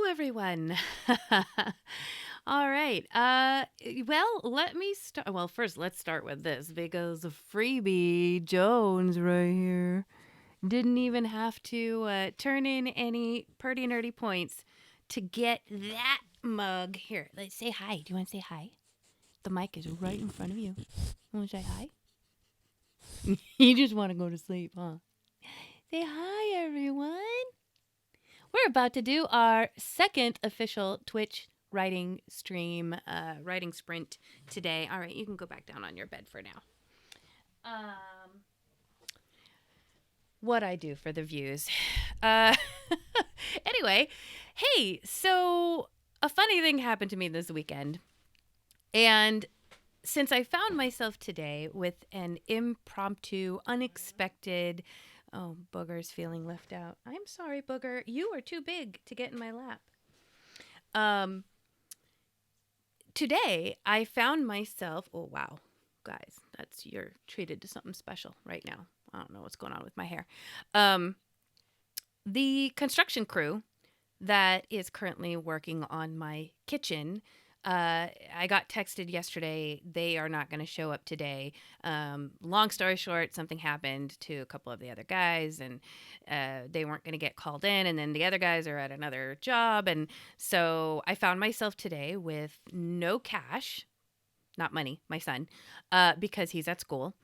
everyone. All right. Well, let me start. Well, first, let's start with this because Freebie Jones right here didn't even have to turn in any pretty nerdy points to get that mug. Here, let's say hi. Do you want to say hi? The mic is right in front of you. Want to say hi? You just want to go to sleep, huh? Say hi, everyone. We're about to do our second official Twitch writing stream, writing sprint today. All right, you can go back down on your bed for now. What I do for the views. Uh, anyway, hey, so a funny thing happened to me this weekend. And since I found myself today with an impromptu, unexpected, oh, Booger's feeling left out. I'm sorry, Booger. You are too big to get in my lap. Today I found myself, oh, wow, guys, you're treated to something special right now. I don't know what's going on with my hair. The construction crew that is currently working on my kitchen. I got texted yesterday. They are not going to show up today. Long story short, something happened to a couple of the other guys, and they weren't going to get called in. And then the other guys are at another job. And so I found myself today with no cash, not money, my son, because he's at school.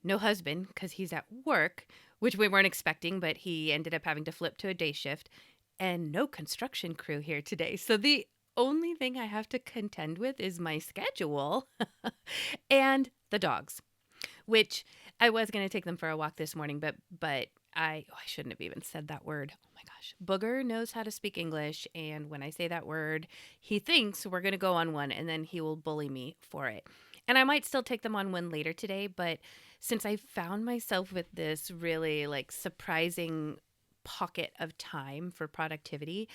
No husband, because he's at work, which we weren't expecting, but he ended up having to flip to a day shift, and no construction crew here today. So the only thing I have to contend with is my schedule and the dogs, which I was going to take them for a walk this morning, but I shouldn't have even said that word. Oh my gosh. Booger knows how to speak English, and when I say that word, he thinks we're going to go on one, and then he will bully me for it. And I might still take them on one later today, but since I found myself with this really surprising pocket of time for productivity,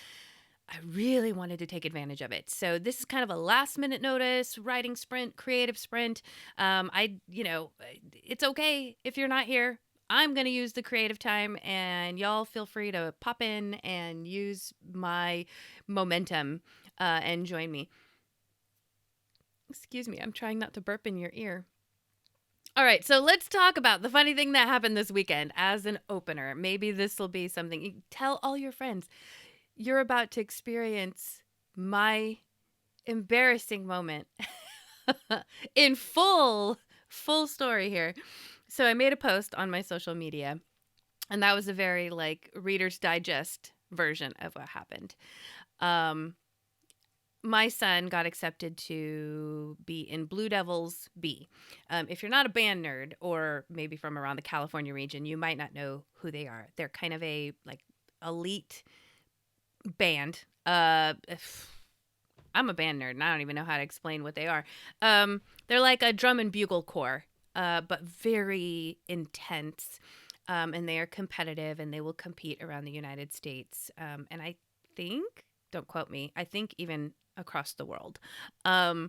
I really wanted to take advantage of it. So this is kind of a last minute notice, writing sprint, creative sprint. It's okay if you're not here. I'm going to use the creative time, and y'all feel free to pop in and use my momentum and join me. Excuse me, I'm trying not to burp in your ear. All right, so let's talk about the funny thing that happened this weekend as an opener. Maybe this will be something you tell all your friends. You're about to experience my embarrassing moment in full story here. So I made a post on my social media, and that was a very Reader's Digest version of what happened. My son got accepted to be in Blue Devils B. If you're not a band nerd, or maybe from around the California region, you might not know who they are. They're kind of a elite band. I'm a band nerd, and I don't even know how to explain what they are. They're like a drum and bugle corps, but very intense. And they are competitive, and they will compete around the United States. And I think, don't quote me, I think even across the world. But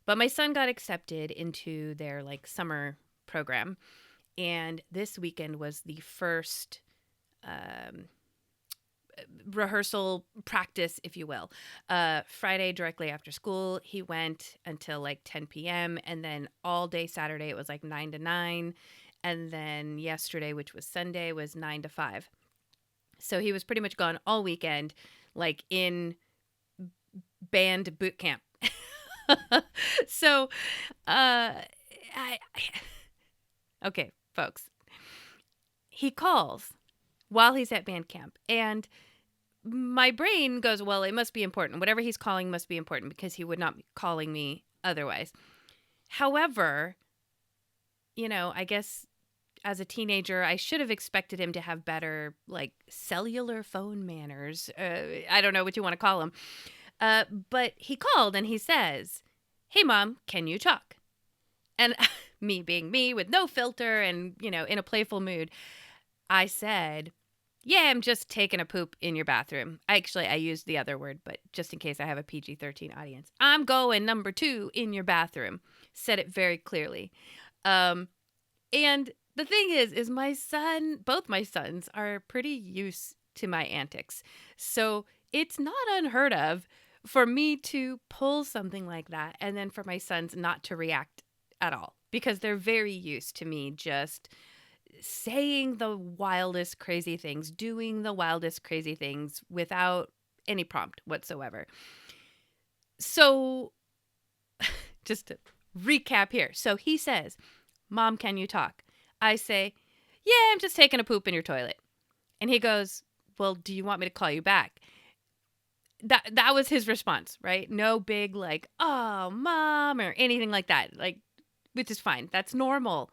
my son got accepted into their summer program, and this weekend was the first rehearsal practice, if you will. Friday, directly after school, he went until 10 p.m. and then all day Saturday it was 9 to 9, and then yesterday, which was Sunday, was 9 to 5. So he was pretty much gone all weekend, in band boot camp. So, okay, folks, he calls while he's at band camp, and my brain goes, well, it must be important. Whatever he's calling must be important, because he would not be calling me otherwise. However, I guess as a teenager, I should have expected him to have better cellular phone manners. I don't know what you want to call them. But he called and he says, "Hey, Mom, can you talk?" And me being me with no filter and, in a playful mood, I said, "Yeah, I'm just taking a poop in your bathroom." I used the other word, but just in case I have a PG-13 audience. "I'm going number 2 in your bathroom." Said it very clearly. And the thing is both my sons are pretty used to my antics. So it's not unheard of for me to pull something like that and then for my sons not to react at all because they're very used to me just saying the wildest crazy things, doing the wildest crazy things without any prompt whatsoever. So, just to recap here. So he says, "Mom, can you talk?" I say, "Yeah, I'm just taking a poop in your toilet." And he goes, "Well, do you want me to call you back?" That was his response, right? No big like, "Oh, mom," or anything like that. Like, which is fine. That's normal.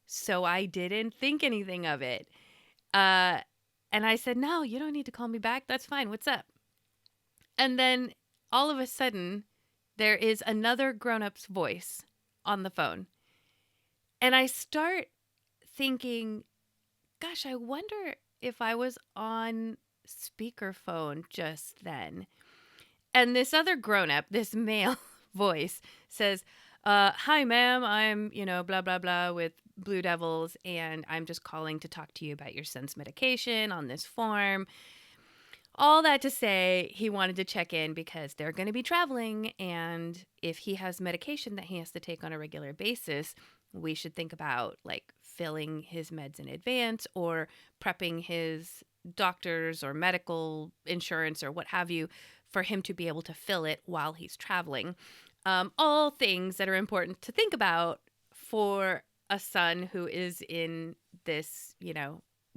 So I didn't think anything of it. Uh and I said, "No, you don't need to call me back. That's fine. What's up?" And then all of a sudden, there is another grown-up's voice on the phone. And I start thinking, gosh, I wonder if I was on speakerphone just then. And this other grown up, this male voice says, "Hi, ma'am. I'm, blah, blah, blah with Blue Devils, and I'm just calling to talk to you about your son's medication on this form." All that to say, he wanted to check in because they're going to be traveling. And if he has medication that he has to take on a regular basis, we should think about like filling his meds in advance or prepping his doctors or medical insurance or what have you for him to be able to fill it while he's traveling. All things that are important to think about for a son who is in this,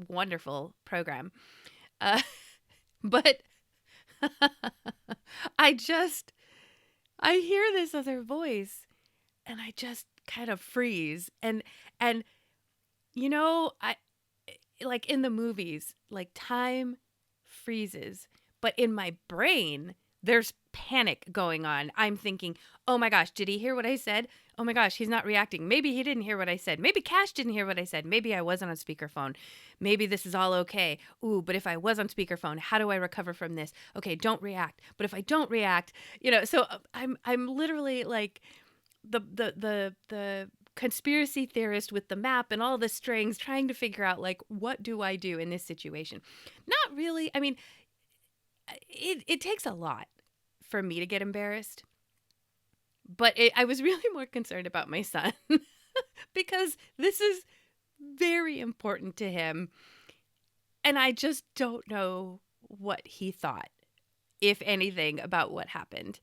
wonderful program. Uh, but I just, I hear this other voice and I just kind of freeze. And, I like in the movies, like time freezes, but in my brain, there's panic going on. I'm thinking, oh my gosh, did he hear what I said? Oh my gosh, he's not reacting. Maybe he didn't hear what I said. Maybe Cash didn't hear what I said. Maybe I wasn't on speakerphone. Maybe this is all okay. Ooh, but if I was on speakerphone, how do I recover from this? Okay, don't react. But if I don't react, so I'm literally like the conspiracy theorist with the map and all the strings trying to figure out like what do I do in this situation? Not really. I mean, it takes a lot for me to get embarrassed. But I was really more concerned about my son because this is very important to him. And I just don't know what he thought, if anything, about what happened.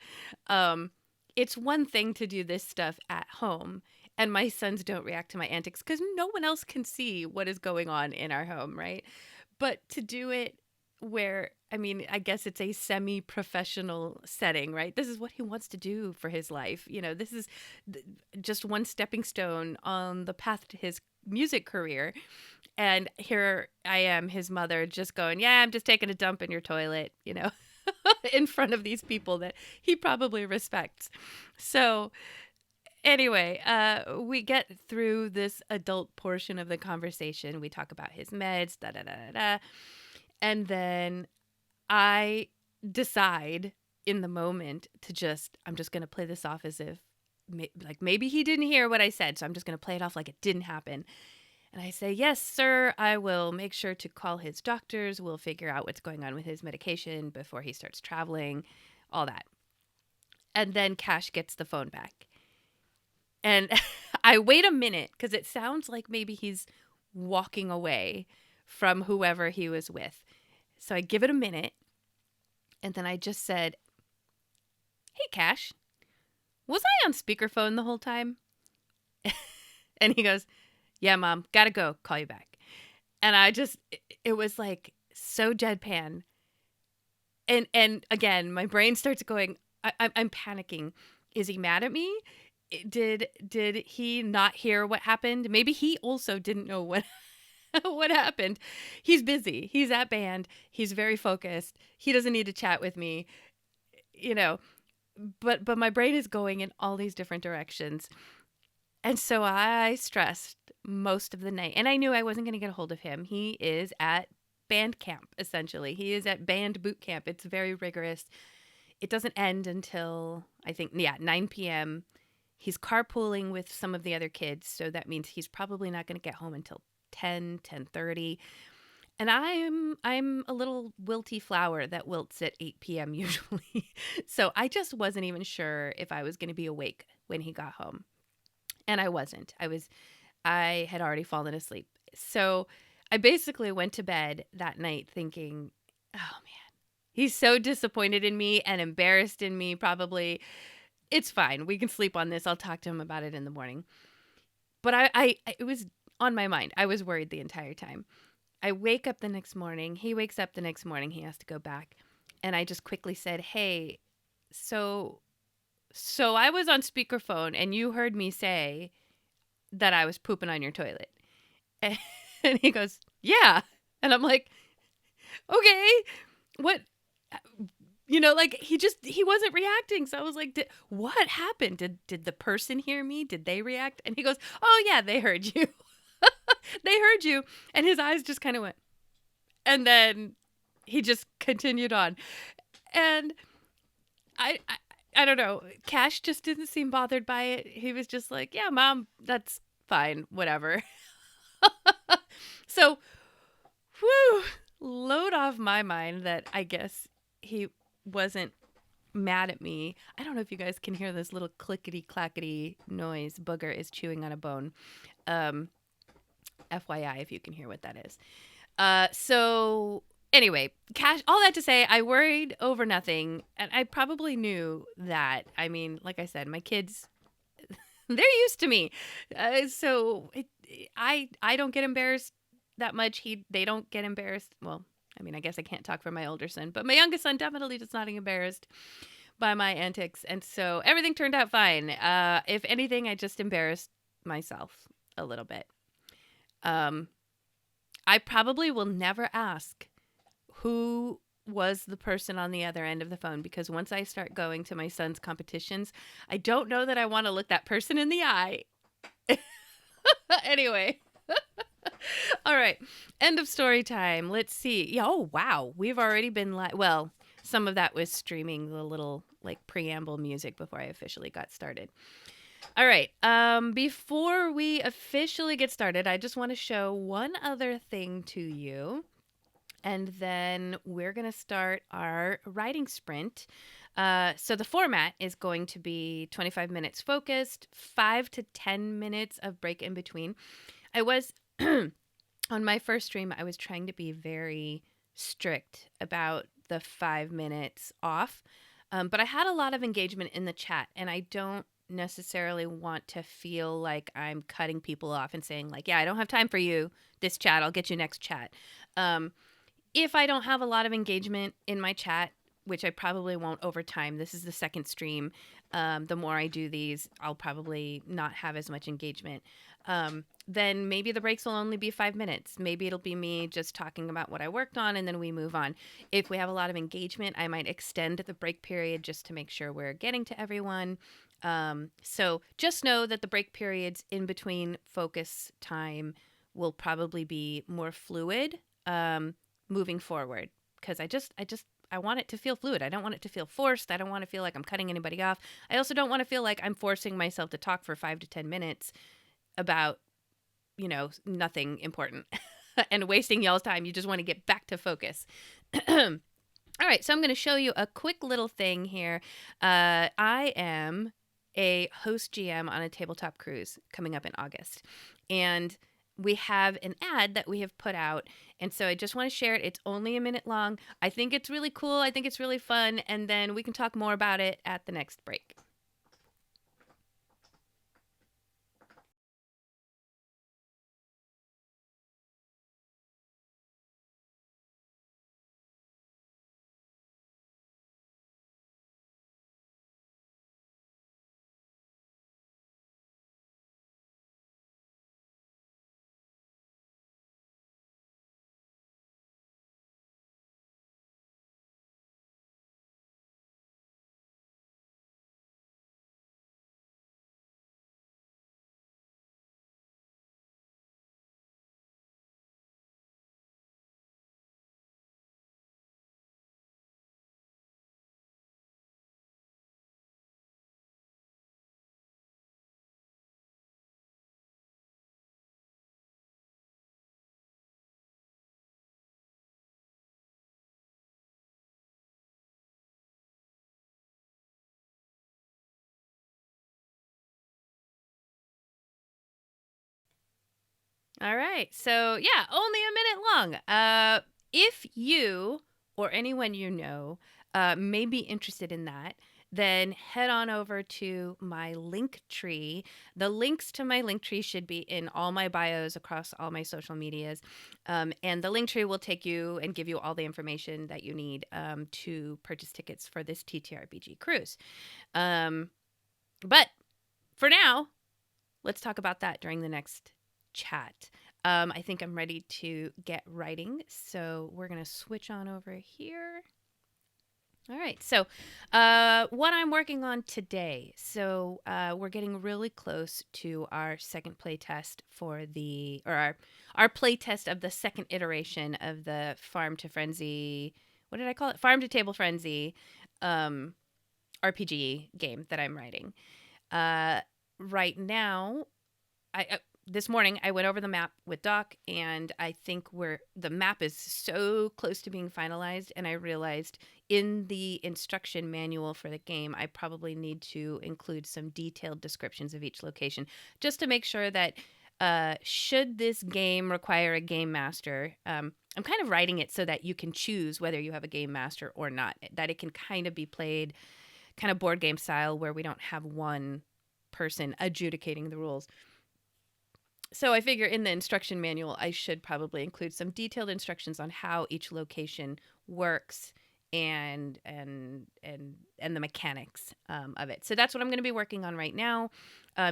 It's one thing to do this stuff at home, and my sons don't react to my antics because no one else can see what is going on in our home, right? But to do it where, I mean, I guess it's a semi-professional setting, right? This is what he wants to do for his life. This is just one stepping stone on the path to his music career. And here I am, his mother, just going, "Yeah, I'm just taking a dump in your toilet," in front of these people that he probably respects. So anyway, we get through this adult portion of the conversation. We talk about his meds, da da da da da. And then I decide in the moment to I'm just going to play this off as if like maybe he didn't hear what I said. So I'm just going to play it off like it didn't happen. And I say, "Yes, sir, I will make sure to call his doctors. We'll figure out what's going on with his medication before he starts traveling," all that. And then Cash gets the phone back. And I wait a minute because it sounds like maybe he's walking away from whoever he was with. So I give it a minute. And then I just said, "Hey, Cash, was I on speakerphone the whole time?" And he goes, "Yeah, Mom, gotta go. Call you back." And it was like so deadpan. And again, my brain starts going, I'm panicking. Is he mad at me? Did he not hear what happened? Maybe he also didn't know what what happened. He's busy. He's at band. He's very focused. He doesn't need to chat with me, you know. But my brain is going in all these different directions. And so I stressed most of the night. And I knew I wasn't going to get a hold of him. He is at band camp, essentially. He is at band boot camp. It's very rigorous. It doesn't end until, I think, 9 p.m. He's carpooling with some of the other kids. So that means he's probably not going to get home until 10:30. And I'm a little wilty flower that wilts at 8 p.m. usually. So I just wasn't even sure if I was going to be awake when he got home. And I wasn't. I had already fallen asleep. So I basically went to bed that night thinking, "Oh man, he's so disappointed in me and embarrassed in me probably. It's fine. We can sleep on this. I'll talk to him about it in the morning." But it was on my mind. I was worried the entire time. I wake up the next morning. He wakes up the next morning. He has to go back. And I just quickly said, "Hey, so I was on speakerphone and you heard me say that I was pooping on your toilet." And he goes, "Yeah." And I'm like, "Okay, what?" Like he wasn't reacting. So I was like, "What happened? Did the person hear me? Did they react?" And he goes, "Oh yeah, they heard you." They heard you. And his eyes just kind of went. And then he just continued on. And I, I I don't know. Cash just didn't seem bothered by it. He was just like, "Yeah, mom, that's fine, whatever." So, whew, load off my mind that I guess he wasn't mad at me. I don't know if you guys can hear this little clickety clackety noise. Booger is chewing on a bone. Um, FYI, if you can hear what that is. So anyway, Cash, all that to say, I worried over nothing, and I probably knew that. I mean, like I said, my kids, they're used to me, I don't get embarrassed that much. They don't get embarrassed. Well, I mean, I guess I can't talk for my older son, but my youngest son definitely does not get embarrassed by my antics, and so everything turned out fine. If anything, I just embarrassed myself a little bit. Um, I probably will never ask who was the person on the other end of the phone, because once I start going to my son's competitions, I don't know that I want to look that person in the eye. Anyway, all right. End of story time. Let's see. Yeah, oh wow. We've already been well, some of that was streaming the little like preamble music before I officially got started. All right. Before we officially get started, I just want to show one other thing to you. And then we're going to start our writing sprint. So the format is going to be 25 minutes focused, 5 to 10 minutes of break in between. I was, on my first stream, I was trying to be very strict about the 5 minutes off. But I had a lot of engagement in the chat, and I don't necessarily want to feel like I'm cutting people off and saying, like, "Yeah, I don't have time for you, this chat. I'll get you next chat." If I don't have a lot of engagement in my chat, which I probably won't over time, this is the second stream. The more I do these, I'll probably not have as much engagement. Then maybe the breaks will only be 5 minutes. Maybe it'll be me just talking about what I worked on and then we move on. If we have a lot of engagement, I might extend the break period just to make sure we're getting to everyone. So just know that the break periods in between focus time will probably be more fluid. Moving forward, because I want it to feel fluid. I don't want it to feel forced. I don't want to feel like I'm cutting anybody off. I also don't want to feel like I'm forcing myself to talk for 5 to 10 minutes about, nothing important and wasting y'all's time. You just want to get back to focus. All right, so I'm going to show you a quick little thing here. I am a host GM on a tabletop cruise coming up in August, and we have an ad that we have put out. And so I just want to share it. It's only a minute long. I think it's really cool. I think it's really fun. And then we can talk more about it at the next break. All right. So, yeah, only a minute long. If you or anyone you know may be interested in that, then head on over to my link tree. The links to my link tree should be in all my bios across all my social medias. And the link tree will take you and give you all the information that you need to purchase tickets for this TTRPG cruise. Um, but for now, let's talk about that during the next chat. I think I'm ready to get writing. So we're going to switch on over here. All right. So, what I'm working on today. So, we're getting really close to our second play test for the, or our play test of the second iteration of the Farm to Frenzy. What did I call it? Farm to Table Frenzy um, RPG game that I'm writing. Uh, right now, I this morning I went over the map with Doc, and I think the map is so close to being finalized, and I realized in the instruction manual for the game I probably need to include some detailed descriptions of each location, just to make sure that should this game require a game master, I'm kind of writing it so that you can choose whether you have a game master or not, that it can kind of be played kind of board game style where we don't have one person adjudicating the rules. So I figure in the instruction manual, I should probably include some detailed instructions on how each location works and the mechanics of it. So that's what I'm going to be working on right now,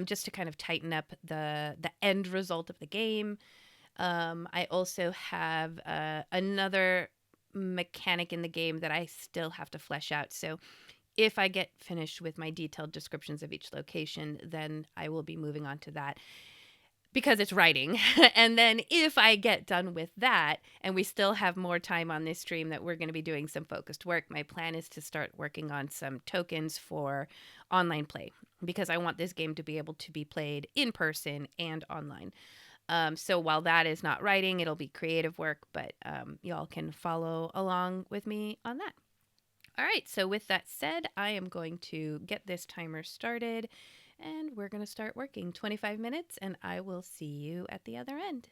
just to kind of tighten up the end result of the game. I also have another mechanic in the game that I still have to flesh out. So if I get finished with my detailed descriptions of each location, then I will be moving on to that because it's writing. And then if I get done with that and we still have more time on this stream that we're going to be doing some focused work, my plan is to start working on some tokens for online play because I want this game to be able to be played in person and online. So while that is not writing, it'll be creative work, but y'all can follow along with me on that. All right, so with that said, I am going to get this timer started and we're going to start working 25 minutes, and I will see you at the other end.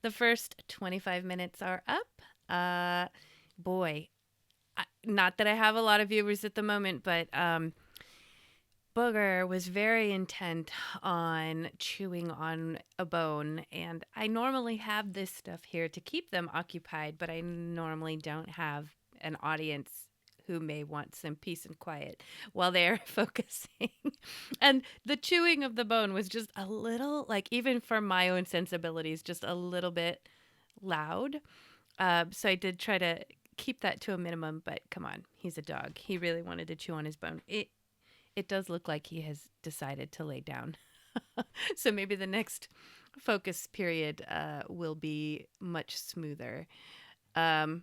The first 25 minutes are up. Boy, not that I have a lot of viewers at the moment, but Booger was very intent on chewing on a bone, and I normally have this stuff here to keep them occupied, but I normally don't have an audience who may want some peace and quiet while they're focusing. And the chewing of the bone was just a little, like, even for my own sensibilities, just a little bit loud. So I did try to keep that to a minimum, but come on, he's a dog. He really wanted to chew on his bone. It does look like he has decided to lay down. So maybe the next focus period will be much smoother. Um,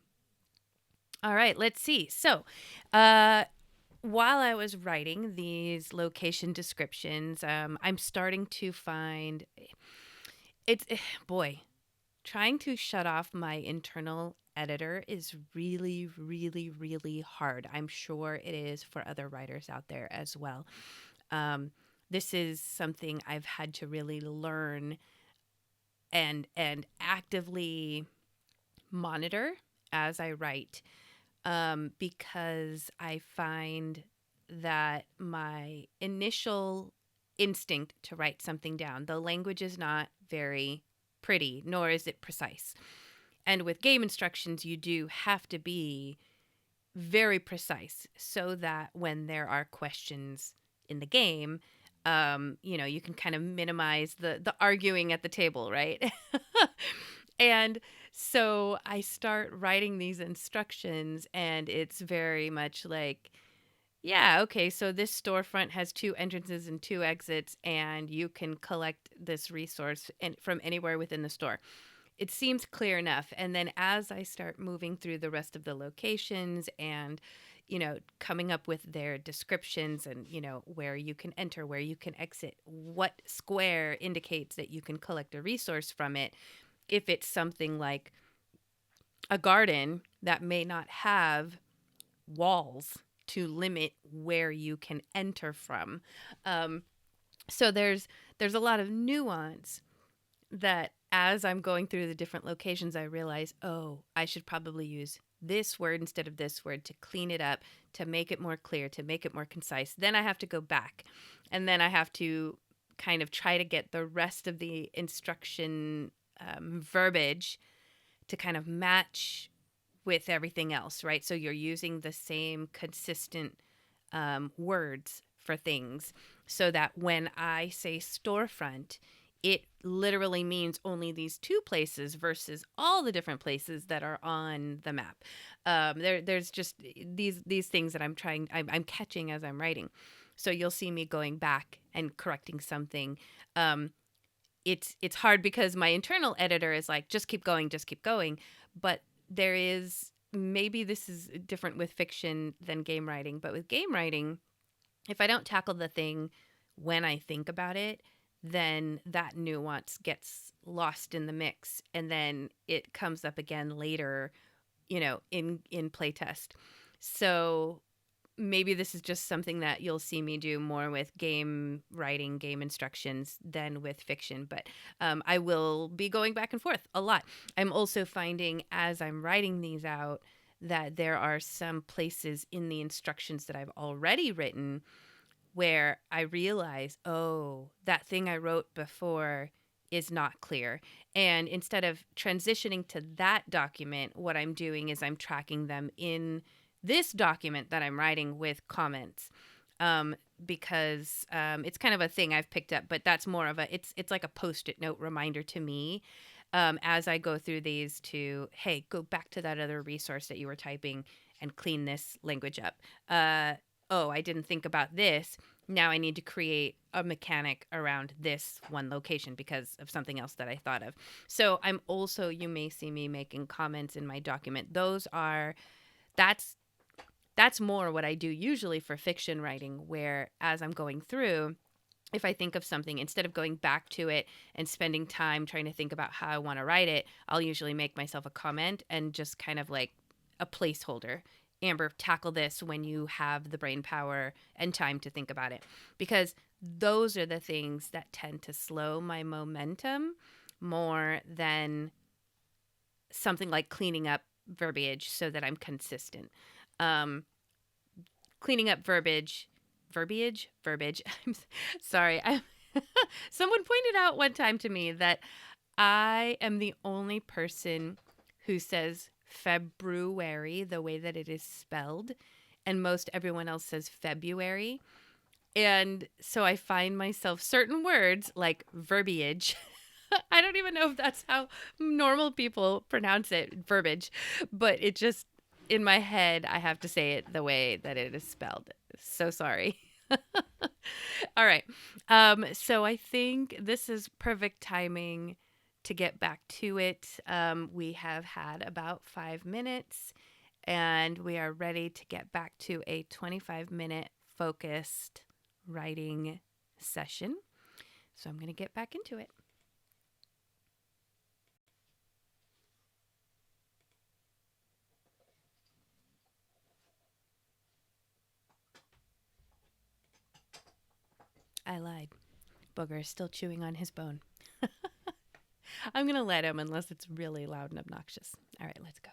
all right, let's see. So, while I was writing these location descriptions, I'm starting to find it's boy, trying to shut off my internal editor is really, really, really hard. I'm sure it is for other writers out there as well. Um, this is something I've had to really learn and actively monitor as I write, because I find that my initial instinct to write something down, the language is not very pretty, nor is it precise. And with game instructions, you do have to be very precise so that when there are questions in the game, you can kind of minimize the arguing at the table, right? And so I start writing these instructions, and it's very much like, yeah, okay, so this storefront has two entrances and two exits, and you can collect this resource from anywhere within the store. It seems clear enough. And then as I start moving through the rest of the locations and, coming up with their descriptions and, where you can enter, where you can exit, what square indicates that you can collect a resource from it. If it's something like a garden that may not have walls to limit where you can enter from. Um, so there's a lot of nuance that as I'm going through the different locations, I realize, oh, I should probably use this word instead of this word to clean it up, to make it more clear, to make it more concise. Then I have to go back, and then I have to kind of try to get the rest of the instruction verbiage to kind of match with everything else, right? So you're using the same consistent words for things so that when I say storefront, it literally means only these two places versus all the different places that are on the map. There's just these things that I'm catching as I'm writing. So you'll see me going back and correcting something. It's hard because my internal editor is like, just keep going, just keep going. But there is, maybe this is different with fiction than game writing, but with game writing, if I don't tackle the thing when I think about it, then that nuance gets lost in the mix, and then it comes up again later, in playtest. So maybe this is just something that you'll see me do more with game writing, game instructions than with fiction, but I will be going back and forth a lot. I'm also finding as I'm writing these out that there are some places in the instructions that I've already written where I realize, oh, that thing I wrote before is not clear. And instead of transitioning to that document, what I'm doing is I'm tracking them in this document that I'm writing with comments. Because it's kind of a thing I've picked up, but that's more of it's like a Post-it note reminder to me, as I go through these to, hey, go back to that other resource that you were typing and clean this language up. Oh, I didn't think about this. Now I need to create a mechanic around this one location because of something else that I thought of. So I'm also, you may see me making comments in my document. That's more what I do usually for fiction writing, where as I'm going through, if I think of something, instead of going back to it and spending time trying to think about how I want to write it, I'll usually make myself a comment and just kind of like a placeholder. Amber, tackle this when you have the brain power and time to think about it. Because those are the things that tend to slow my momentum more than something like cleaning up verbiage so that I'm consistent. Um, Cleaning up verbiage. I'm sorry. Someone pointed out one time to me that I am the only person who says February the way that it is spelled, and most everyone else says February. And so I find myself certain words like verbiage. I don't even know if that's how normal people pronounce it, verbiage, but it just, in my head, I have to say it the way that it is spelled. So sorry. All right. So I think this is perfect timing to get back to it. We have had about 5 minutes and we are ready to get back to a 25-minute focused writing session. So I'm going to get back into it. I lied. Booger is still chewing on his bone. I'm going to let him unless it's really loud and obnoxious. All right, let's go.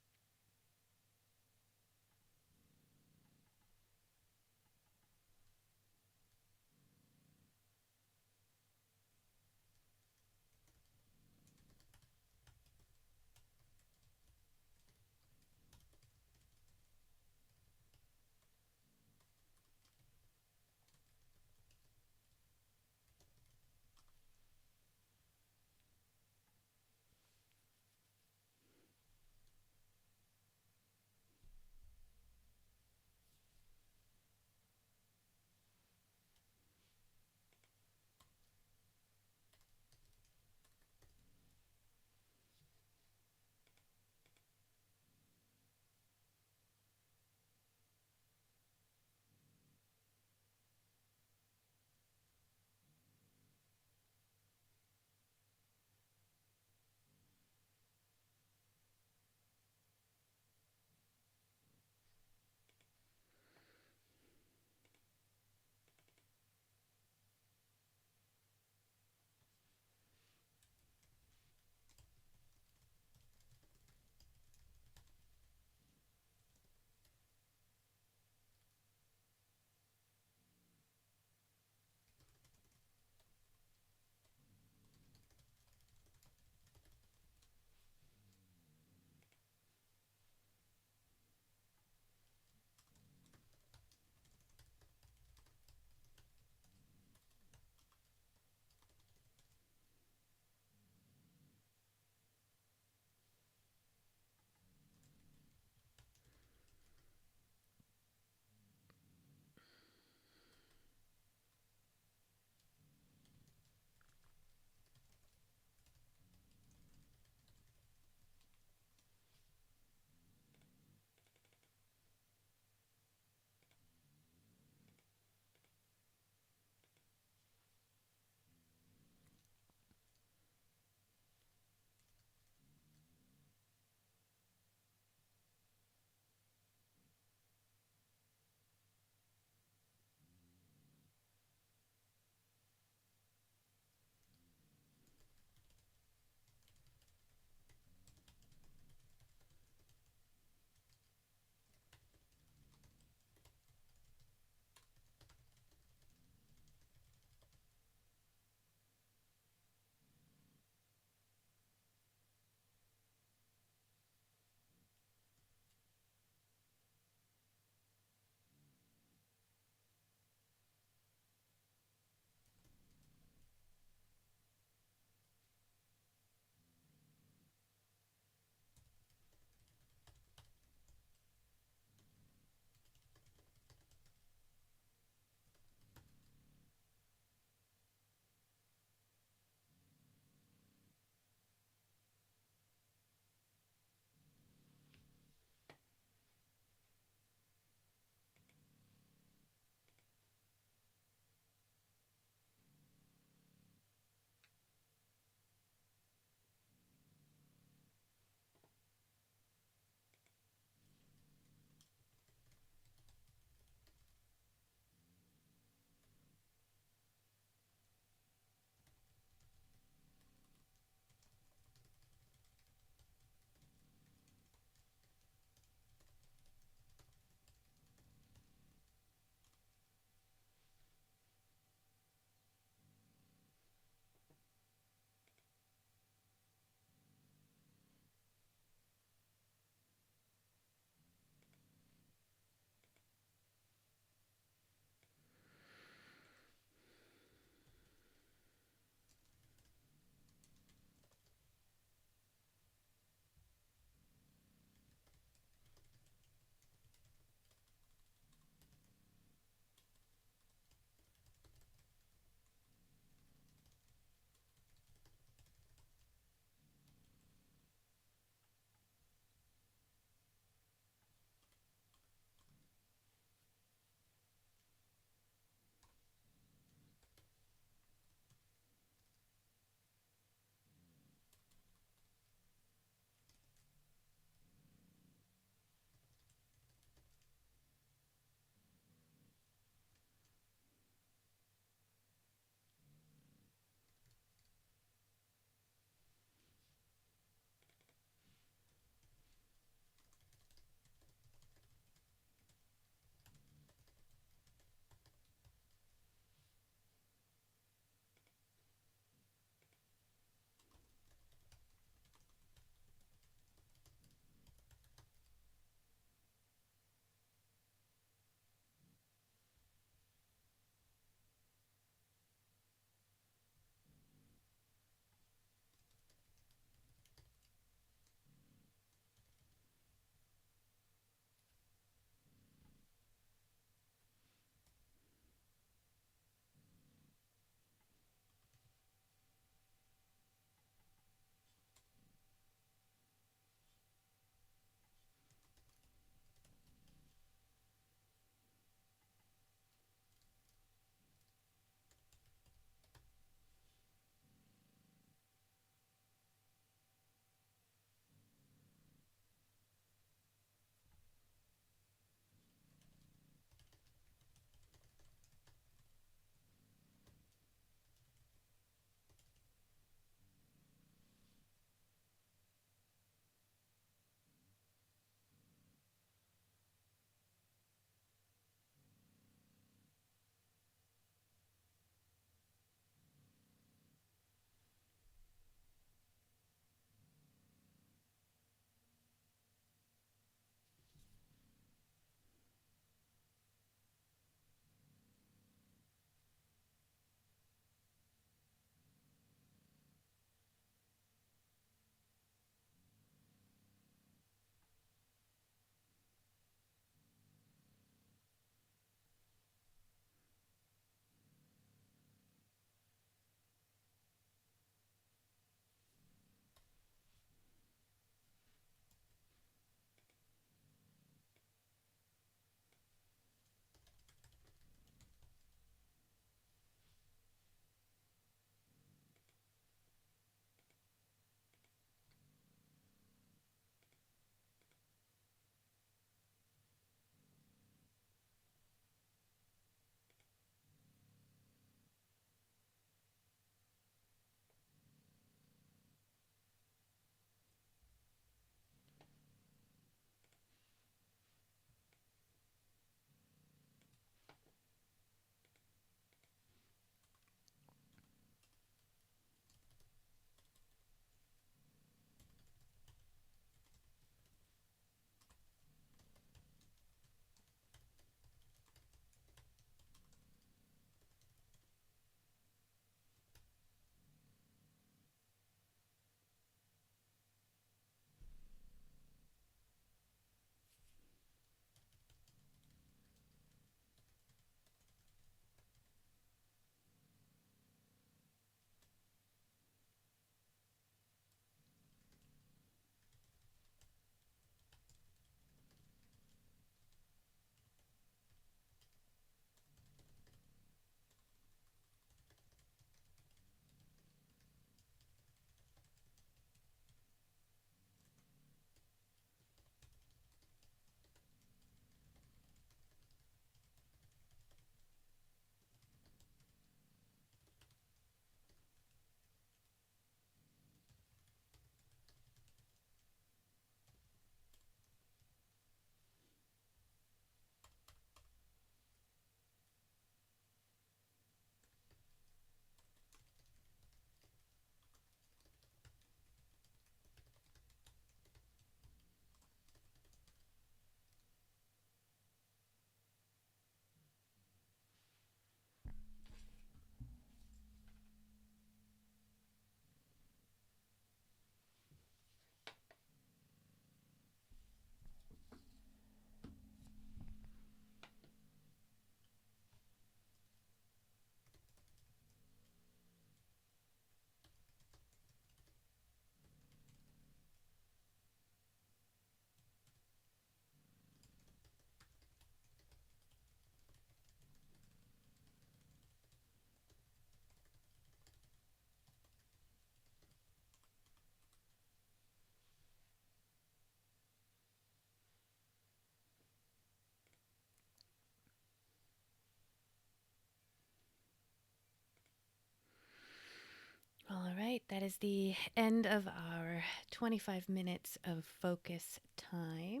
right, that is the end of our 25 minutes of focus time.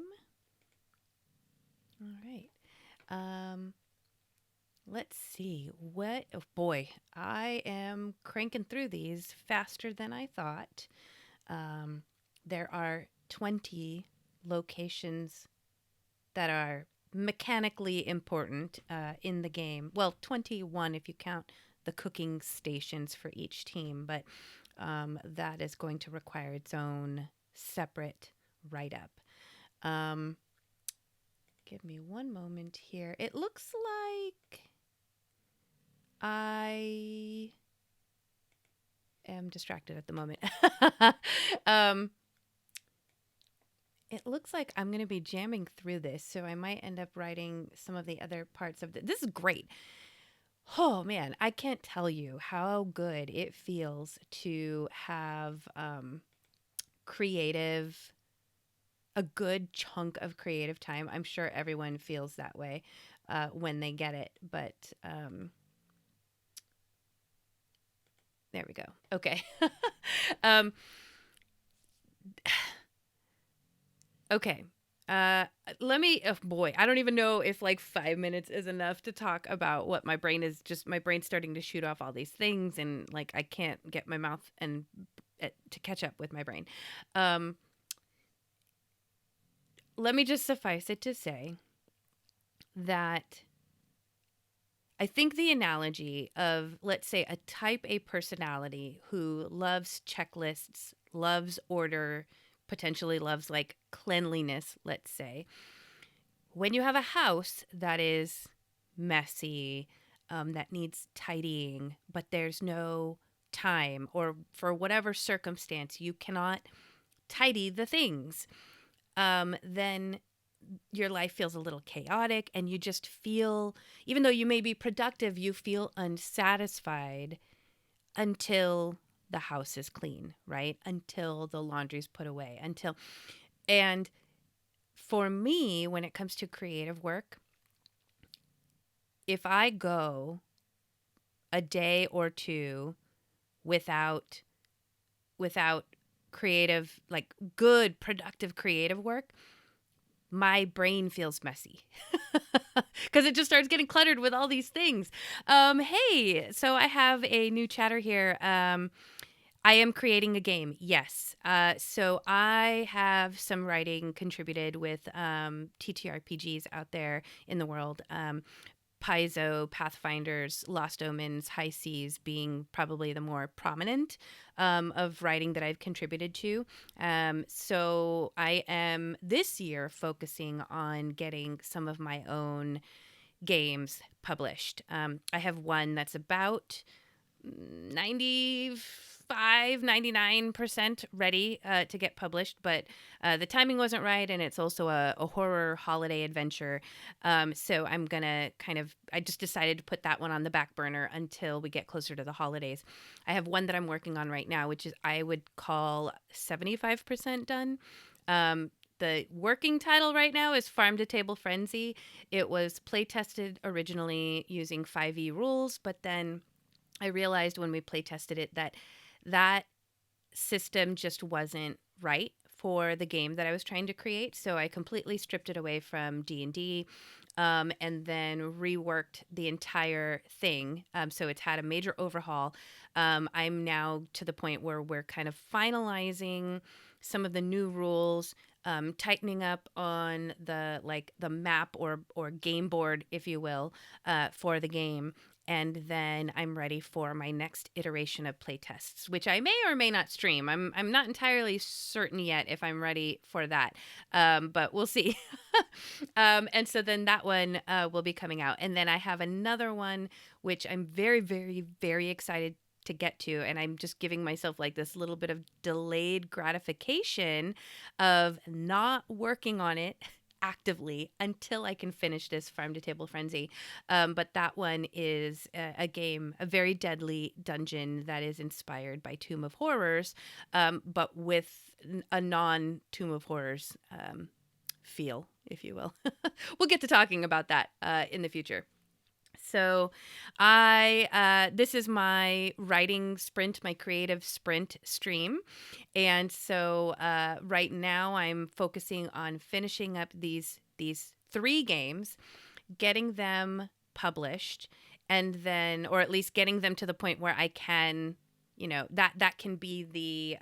All right. Um, let's see. What, oh boy, I am cranking through these faster than I thought. Um, there are 20 locations that are mechanically important in the game. Well, 21 if you count the cooking stations for each team, but that is going to require its own separate write up. Um, give me one moment here. It looks like I am distracted at the moment. um, it looks like I'm going to be jamming through this, so I might end up writing some of the other parts of this is great. Oh man, I can't tell you how good it feels to have creative, a good chunk of creative time. I'm sure everyone feels that way when they get it, but there we go. Okay. um, okay. Uh, let me, oh boy, I don't even know if like 5 minutes is enough to talk about what my brain's starting to shoot off all these things and like I can't get my mouth and to catch up with my brain. Um, let me just suffice it to say that I think the analogy of, let's say, a type A personality who loves checklists, loves order, potentially loves like cleanliness, let's say, when you have a house that is messy, that needs tidying, but there's no time, or for whatever circumstance, you cannot tidy the things, then your life feels a little chaotic and you just feel, even though you may be productive, you feel unsatisfied until the house is clean, right? Until the laundry's put away, and for me, when it comes to creative work, if I go a day or two without without creative, like good productive creative work, my brain feels messy because it just starts getting cluttered with all these things. Hey, so I have a new chatter here. I am creating a game. Yes. So I have some writing contributed with TTRPGs out there in the world. Paizo, Pathfinders, Lost Omens, High Seas being probably the more prominent of writing that I've contributed to. So I am this year focusing on getting some of my own games published. I have one that's about 99% ready to get published, but the timing wasn't right, and it's also a horror holiday adventure. So I just decided to put that one on the back burner until we get closer to the holidays. I have one that I'm working on right now, which is I would call 75% done. The working title right now is Farm to Table Frenzy. It was play tested originally using 5e rules, but then I realized when we play tested it that that system just wasn't right for the game that I was trying to create. So I completely stripped it away from D&D, and then reworked the entire thing. So it's had a major overhaul. I'm now to the point where we're kind of finalizing some of the new rules, tightening up on the map or game board, if you will, for the game. And then I'm ready for my next iteration of playtests, which I may or may not stream. I'm not entirely certain yet if I'm ready for that, but we'll see. And so then that one will be coming out, and then I have another one which I'm very, very, very excited to get to, and I'm just giving myself like this little bit of delayed gratification of not working on it actively until I can finish this Farm to Table Frenzy. But that one is a game, a very deadly dungeon that is inspired by Tomb of Horrors, but with a non Tomb of Horrors feel, if you will. We'll get to talking about that in the future. So I this is my writing sprint, my creative sprint stream. And so right now I'm focusing on finishing up these 3 games, getting them published, and then, or at least getting them to the point where I can, that can be the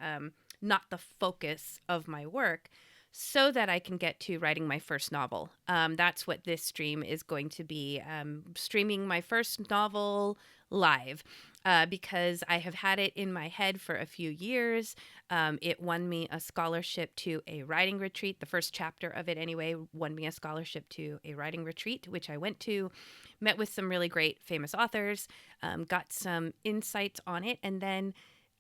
not the focus of my work, so that I can get to writing my first novel. That's what this stream is going to be, streaming my first novel live. Because I have had it in my head for a few years. It won me a scholarship to a writing retreat. The first chapter of it, anyway, won me a scholarship to a writing retreat, which I went to, met with some really great famous authors, got some insights on it, and then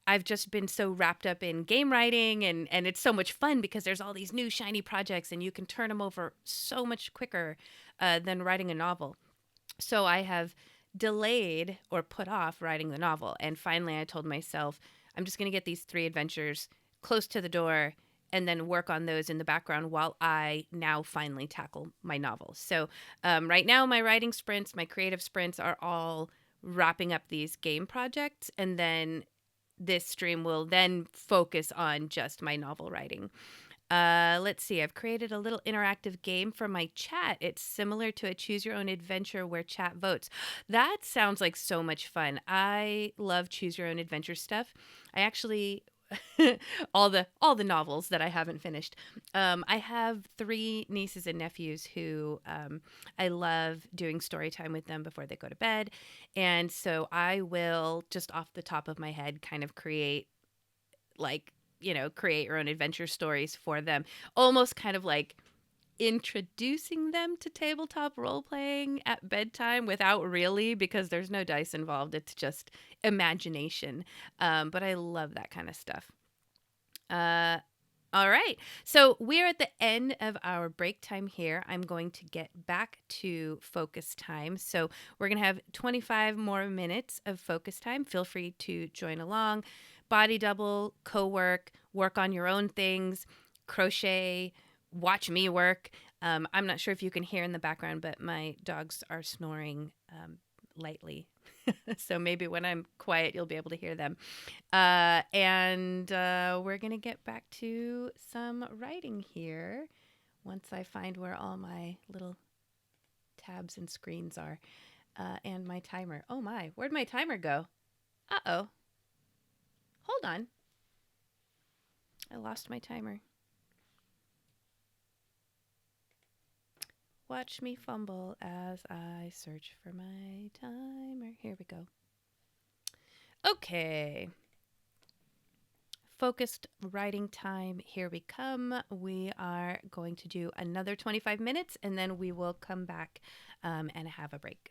I've just been so wrapped up in game writing, and it's so much fun because there's all these new shiny projects and you can turn them over so much quicker than writing a novel. So I have delayed or put off writing the novel. And finally, I told myself, I'm just going to get these 3 adventures close to the door and then work on those in the background while I now finally tackle my novel. So right now, my writing sprints, my creative sprints are all wrapping up these game projects. And then this stream will then focus on just my novel writing. Let's see. I've created a little interactive game for my chat. It's similar to a choose your own adventure where chat votes. That sounds like so much fun. I love choose your own adventure stuff. I actually all the novels that I haven't finished. I have 3 nieces and nephews who I love doing story time with them before they go to bed, and so I will just off the top of my head kind of create, like, create your own adventure stories for them, almost kind of like introducing them to tabletop role playing at bedtime without really, because there's no dice involved. It's just imagination. But I love that kind of stuff. Uh, all right. So we're at the end of our break time here. I'm going to get back to focus time. So we're going to have 25 more minutes of focus time. Feel free to join along. Body double, co-work, work on your own things, crochet, watch me work. I'm not sure if you can hear in the background, but my dogs are snoring lightly. So maybe when I'm quiet, you'll be able to hear them. And we're going to get back to some writing here once I find where all my little tabs and screens are, and my timer. Oh my, where'd my timer go? Uh-oh. Hold on. I lost my timer. Watch me fumble as I search for my timer. Here we go. Okay. Focused writing time. Here we come. We are going to do another 25 minutes and then we will come back and have a break.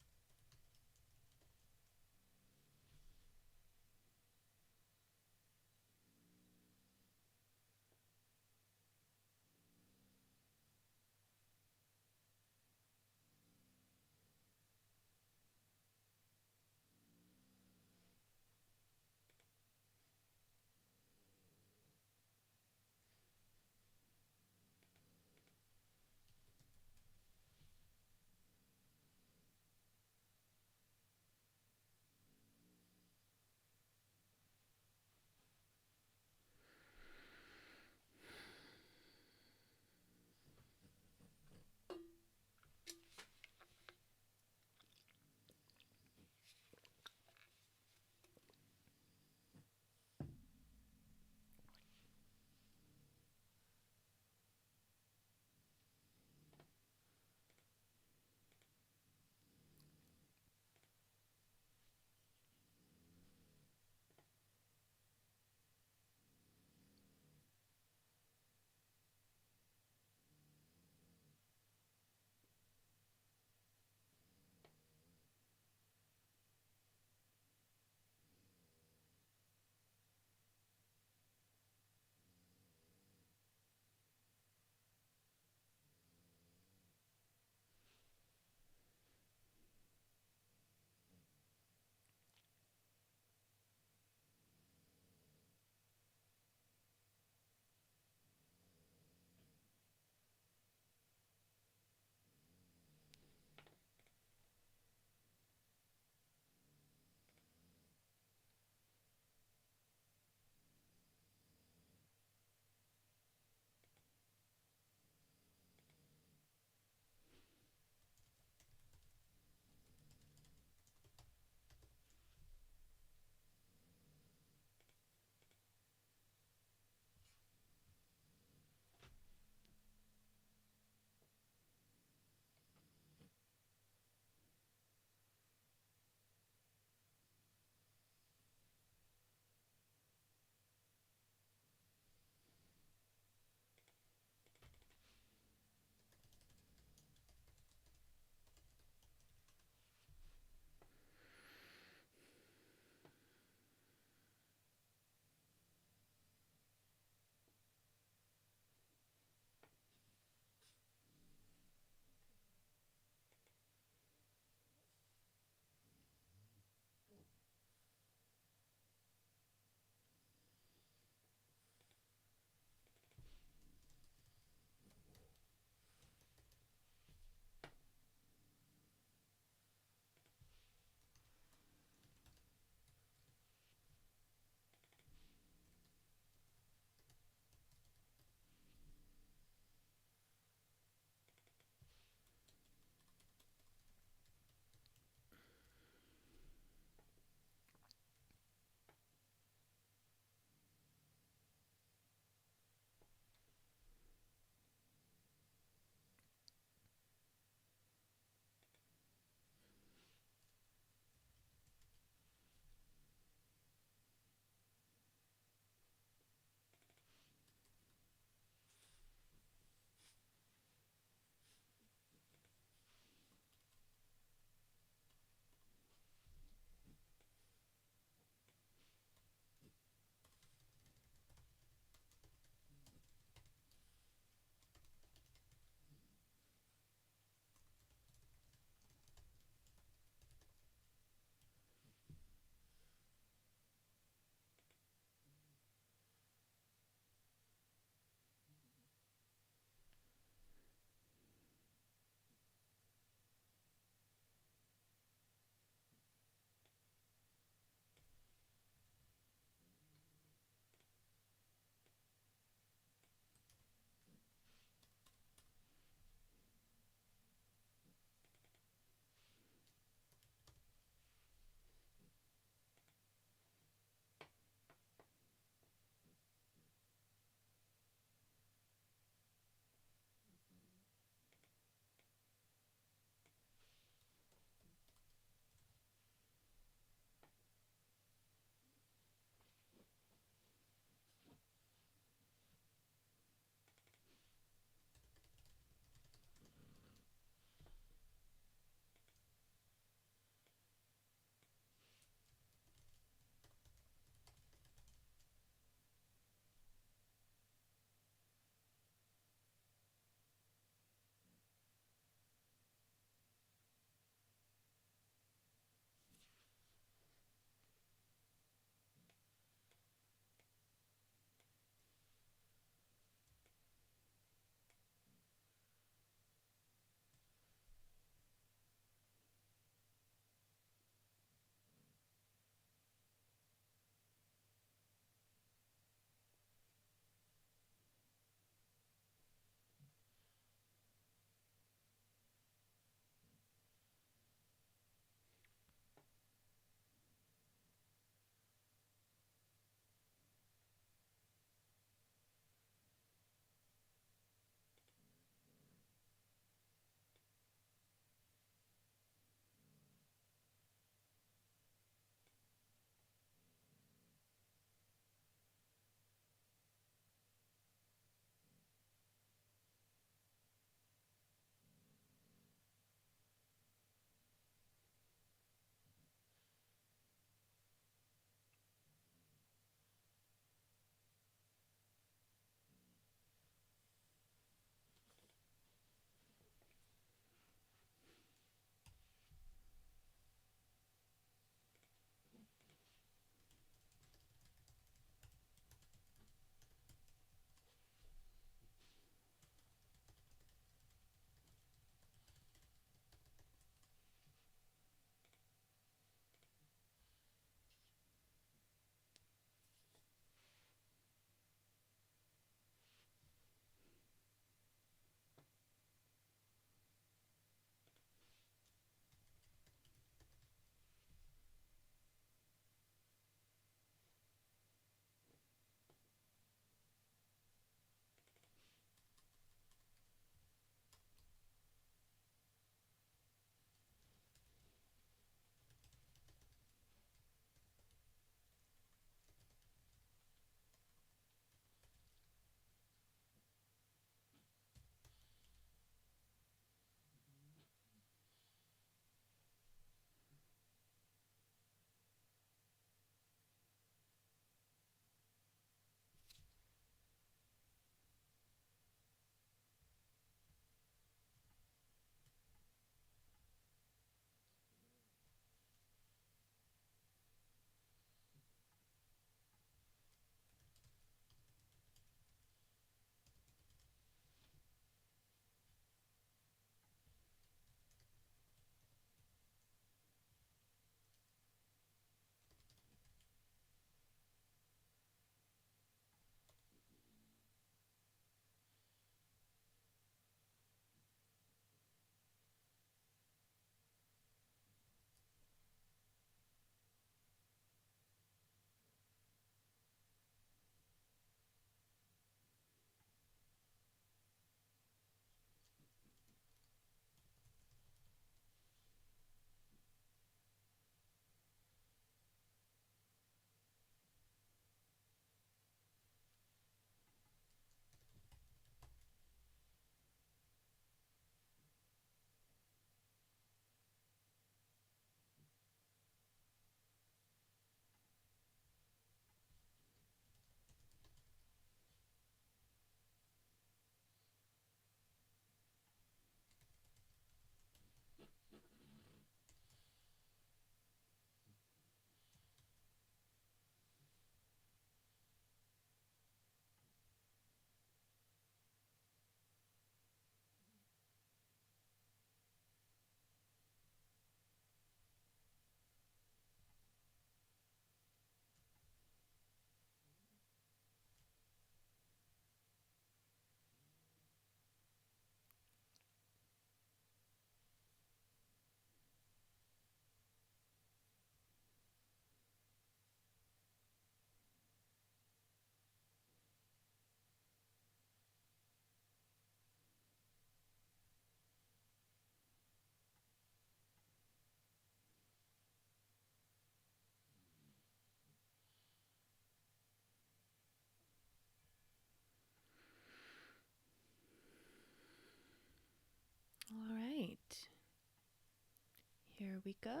There we go.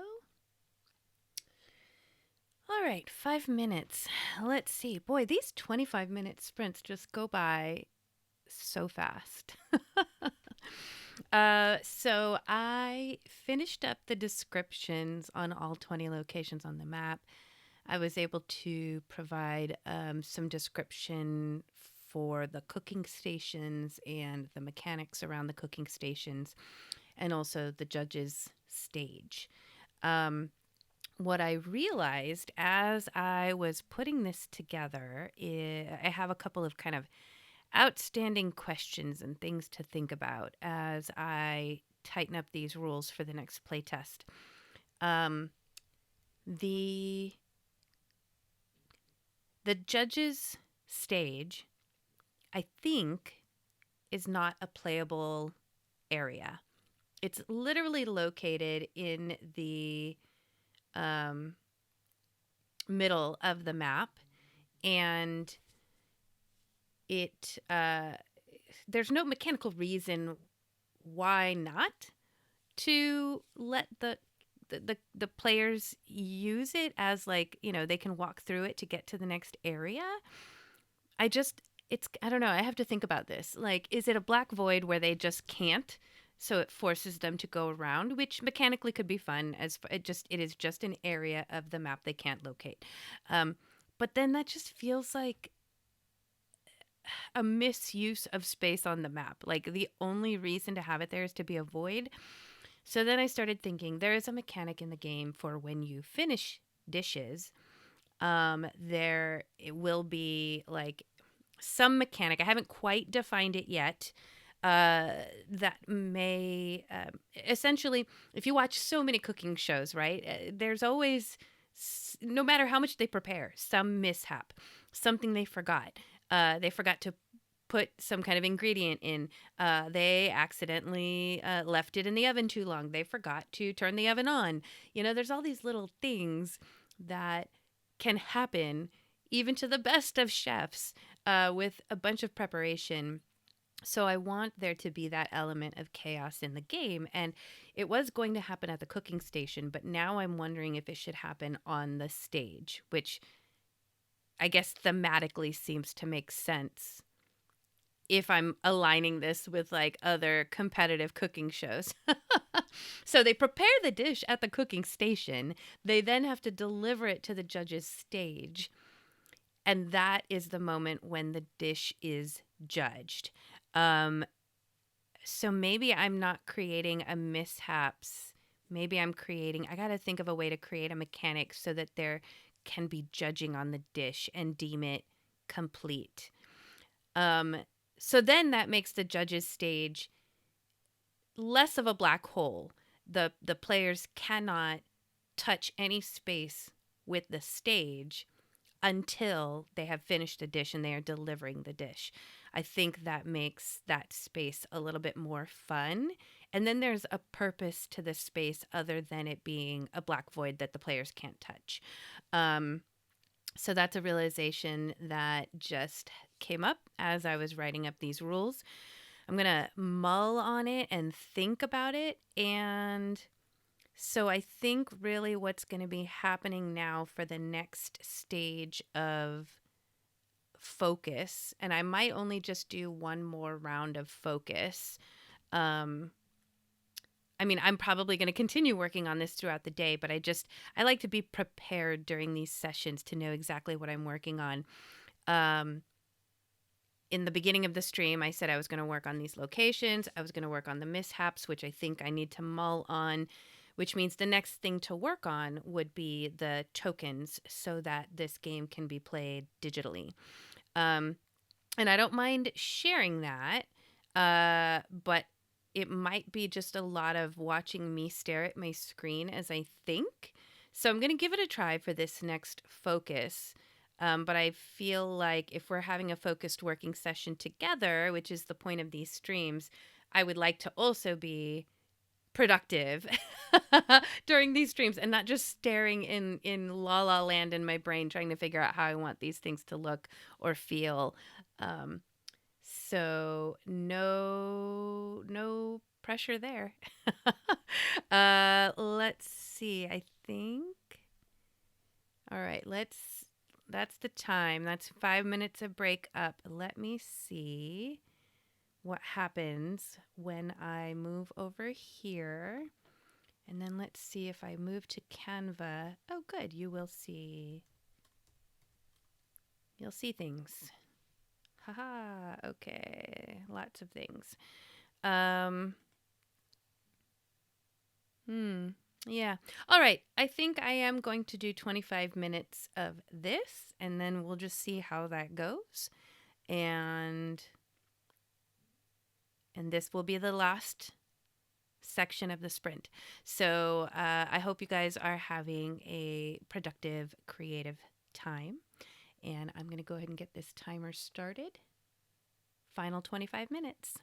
All right, 5 minutes. Let's see. Boy, these 25-minute sprints just go by so fast. So I finished up the descriptions on all 20 locations on the map. I was able to provide some description for the cooking stations and the mechanics around the cooking stations, and also the judges' stage. Um, what I realized as I was putting this together, I have a couple of kind of outstanding questions and things to think about as I tighten up these rules for the next playtest. Um, the the judges' stage, I think, is not a playable area. It's literally located in the um, middle of the map, and it there's no mechanical reason why not to let the players use it as, like, they can walk through it to get to the next area. I don't know, I have to think about this. Like, is it a black void where they just can't, so it forces them to go around, which mechanically could be fun, as it is just an area of the map they can't locate. um, but then that just feels like a misuse of space on the map. Like, the only reason to have it there is to be a void. So then I started thinking there is a mechanic in the game for when you finish dishes. There it will be like some mechanic. I haven't quite defined it yet. That may essentially, if you watch so many cooking shows, right? There's always, no matter how much they prepare, some mishap, something they forgot. They forgot to put some kind of ingredient in. They accidentally left it in the oven too long. They forgot to turn the oven on. There's all these little things that can happen even to the best of chefs with a bunch of preparation. So I want there to be that element of chaos in the game. And it was going to happen at the cooking station, but now I'm wondering if it should happen on the stage, which I guess thematically seems to make sense if I'm aligning this with like other competitive cooking shows. So they prepare the dish at the cooking station. They then have to deliver it to the judge's stage. And that is the moment when the dish is judged. Um, so maybe I'm not creating a mishaps. Maybe I got to think of a way to create a mechanic so that there can be judging on the dish and deem it complete. Um, so then that makes the judges' stage less of a black hole. The players cannot touch any space with the stage until they have finished a dish and they are delivering the dish. I think that makes that space a little bit more fun. And then there's a purpose to the space other than it being a black void that the players can't touch. So that's a realization that just came up as I was writing up these rules. I'm going to mull on it and think about it. And so I think really what's going to be happening now for the next stage of focus, and I might only just do one more round of focus. Um, I mean, I'm probably going to continue working on this throughout the day, but I like to be prepared during these sessions to know exactly what I'm working on. Um, in the beginning of the stream, I said I was going to work on these locations. I was going to work on the mishaps, which I think I need to mull on, which means the next thing to work on would be the tokens so that this game can be played digitally. And I don't mind sharing that, but it might be just a lot of watching me stare at my screen as I think. So I'm going to give it a try for this next focus. But I feel like if we're having a focused working session together, which is the point of these streams, I would like to also be productive during these streams and not just staring in la la land in my brain trying to figure out how I want these things to look or feel. So no pressure there. Let's see. I think. All right, that's the time. That's 5 minutes of break up. Let me see what happens when I move over here. And then let's see if I move to Canva. Oh, good. You'll see things. Haha. Okay. Lots of things. Um, hmm. Yeah. All right. I think I am going to do 25 minutes of this, and then we'll just see how that goes. And this will be the last section of the sprint. So I hope you guys are having a productive, creative time. And I'm going to go ahead and get this timer started. Final 25 minutes.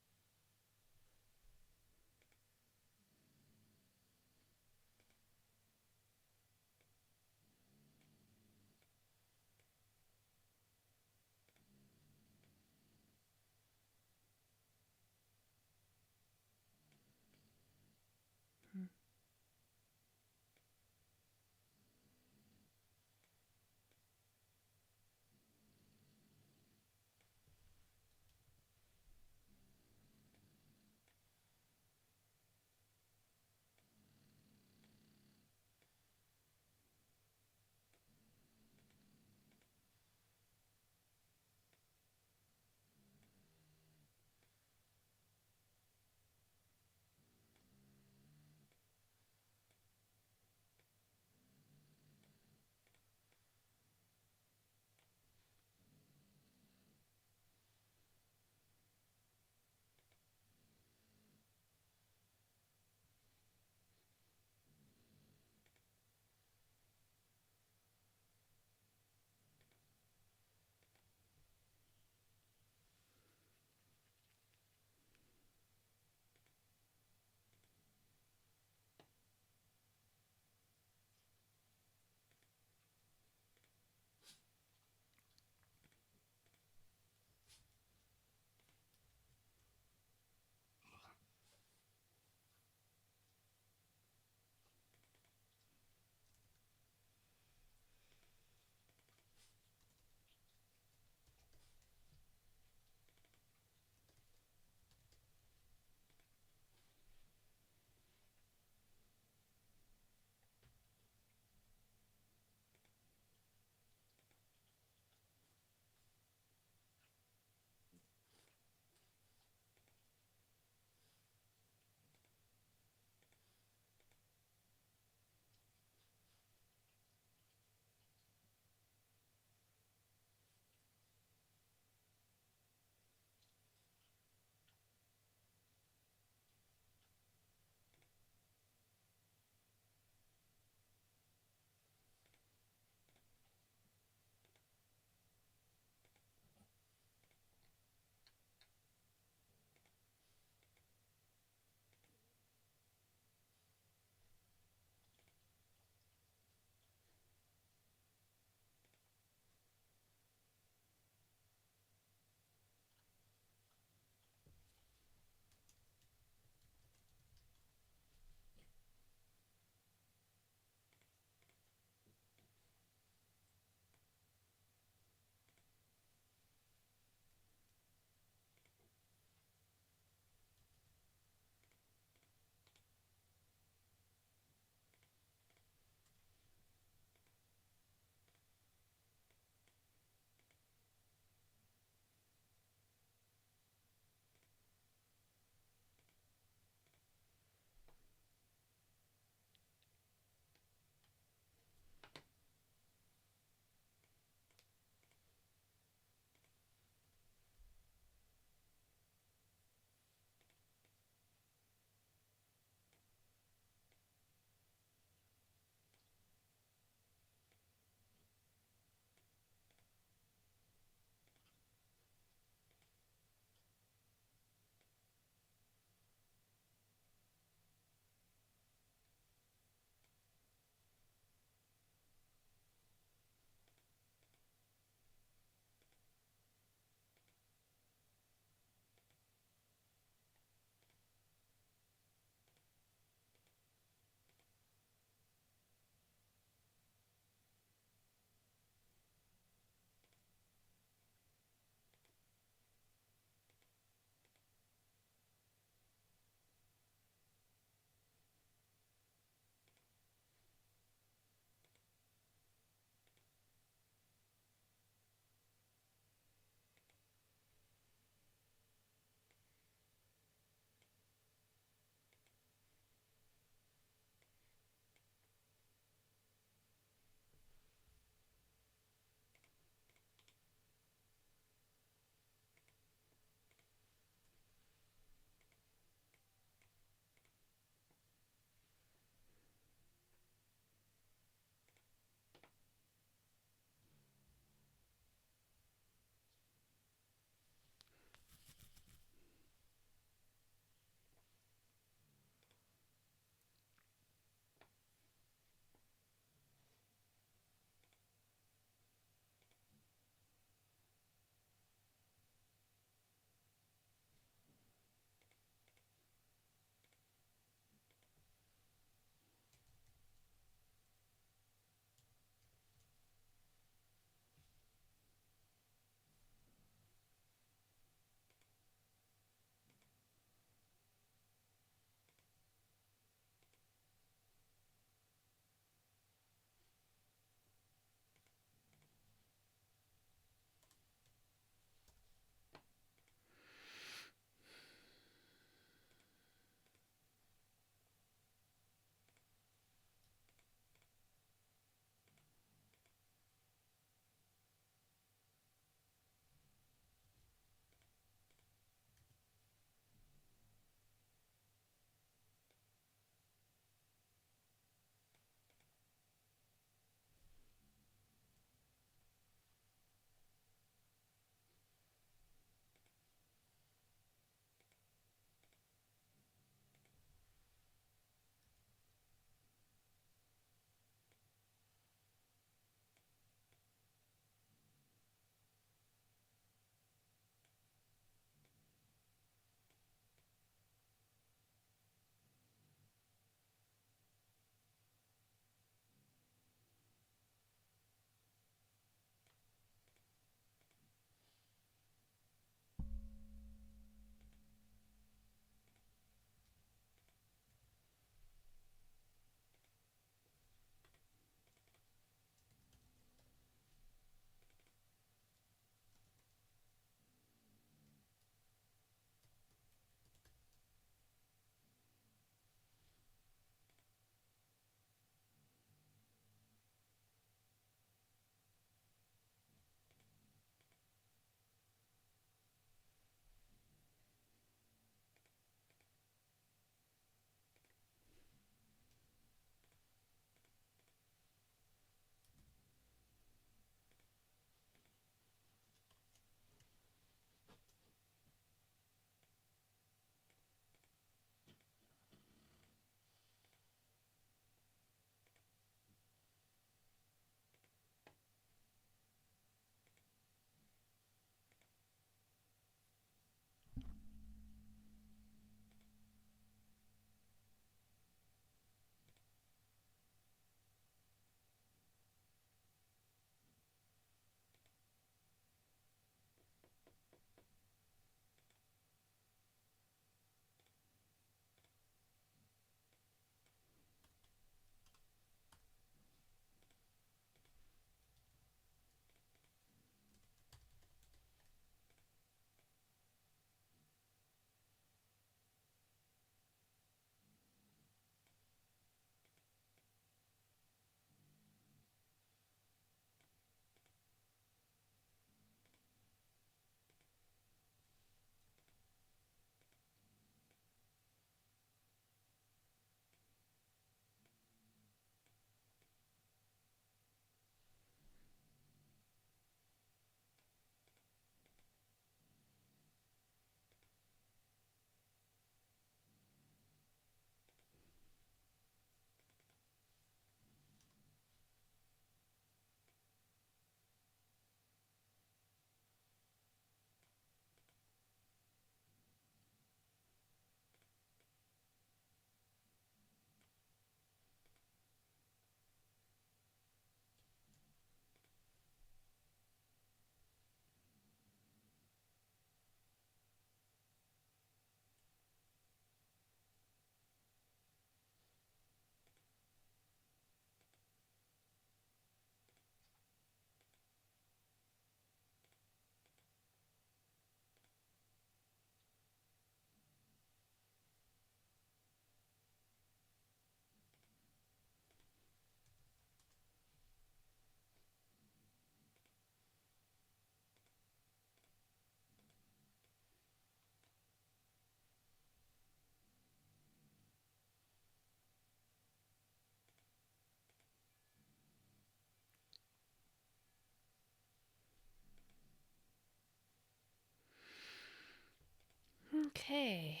Okay.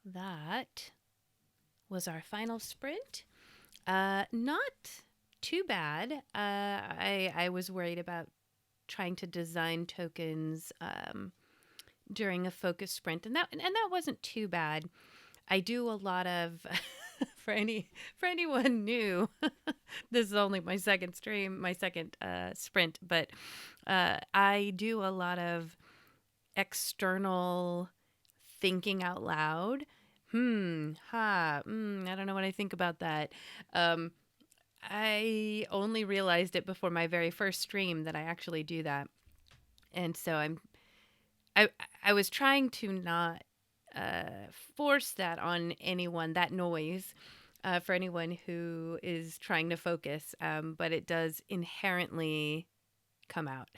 That was our final sprint. Not too bad. I was worried about trying to design tokens during a focus sprint, and that wasn't too bad. I do a lot of for anyone new. This is only my second stream, my second sprint, but I do a lot of external thinking out loud. I don't know what I think about that. Um, I only realized it before my very first stream that I actually do that, and so I I was trying to not force that on anyone, that noise, for anyone who is trying to focus, but it does inherently come out.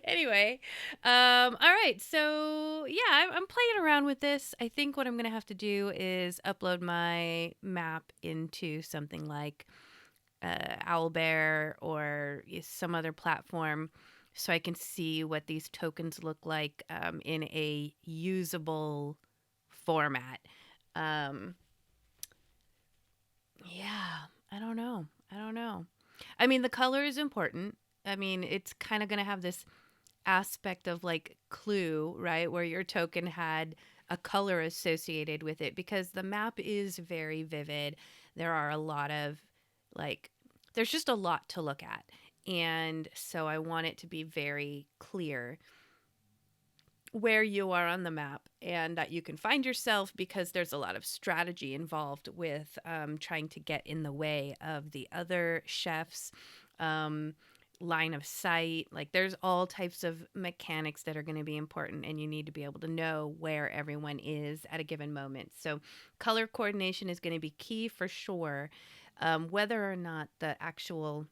Anyway, all right. So yeah, I'm playing around with this. I think what I'm gonna have to do is upload my map into something like Owlbear or some other platform, so I can see what these tokens look like in a usable format. Um, yeah, I don't know. I don't know. I mean, the color is important. I mean, it's kind of going to have this aspect of like Clue, right? Where your token had a color associated with it because the map is very vivid. There are a lot of like, there's just a lot to look at. And so I want it to be very clear where you are on the map and that you can find yourself because there's a lot of strategy involved with trying to get in the way of the other chefs. Um, line of sight, like there's all types of mechanics that are going to be important, and you need to be able to know where everyone is at a given moment. So color coordination is going to be key for sure. Whether or not the actual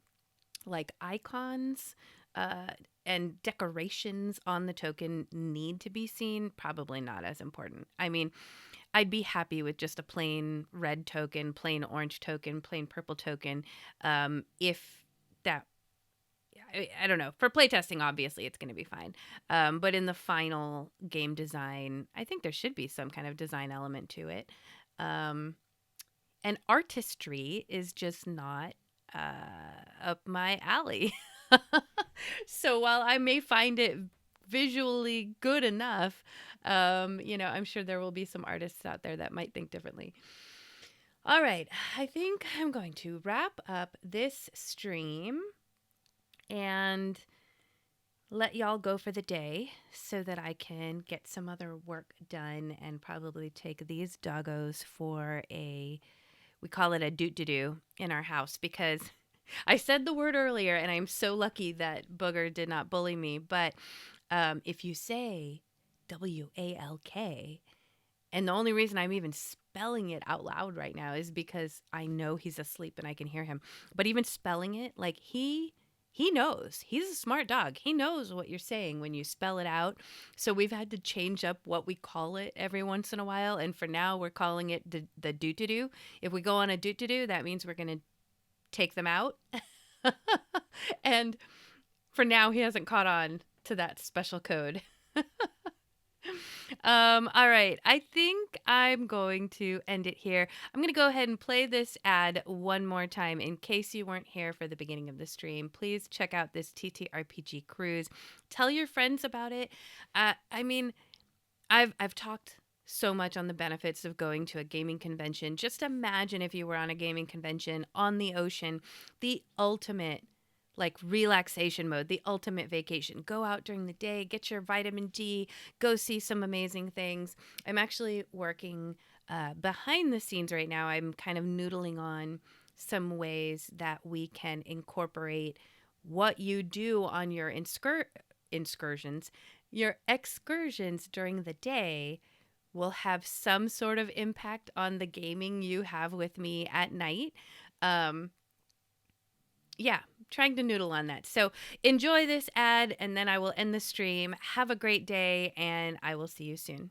like icons uh, and decorations on the token need to be seen, probably not as important. I mean, I'd be happy with just a plain red token, plain orange token, plain purple token. If that, I don't know. For playtesting, obviously, it's going to be fine. But in the final game design, I think there should be some kind of design element to it. Um, and artistry is just not up my alley. So while I may find it visually good enough, I'm sure there will be some artists out there that might think differently. All right, I think I'm going to wrap up this stream and let y'all go for the day so that I can get some other work done and probably take these doggos for we call it a doot to do in our house because I said the word earlier and I'm so lucky that Booger did not bully me. But if you say WALK, and the only reason I'm even spelling it out loud right now is because I know he's asleep and I can hear him. But even spelling it, like he knows. He's a smart dog. He knows what you're saying when you spell it out. So we've had to change up what we call it every once in a while. And for now, we're calling it the do to do. If we go on a do to do, that means we're going to take them out. And for now, he hasn't caught on to that special code. All right. I think I'm going to end it here. I'm going to go ahead and play this ad one more time in case you weren't here for the beginning of the stream. Please check out this TTRPG cruise. Tell your friends about it. I mean, I've talked so much on the benefits of going to a gaming convention. Just imagine if you were on a gaming convention on the ocean, the ultimate like relaxation mode, the ultimate vacation. Go out during the day, get your vitamin D, go see some amazing things. I'm actually working behind the scenes right now. I'm kind of noodling on some ways that we can incorporate what you do on your excursions. Your excursions during the day will have some sort of impact on the gaming you have with me at night. Um, yeah, trying to noodle on that. So enjoy this ad, and then I will end the stream. Have a great day, and I will see you soon.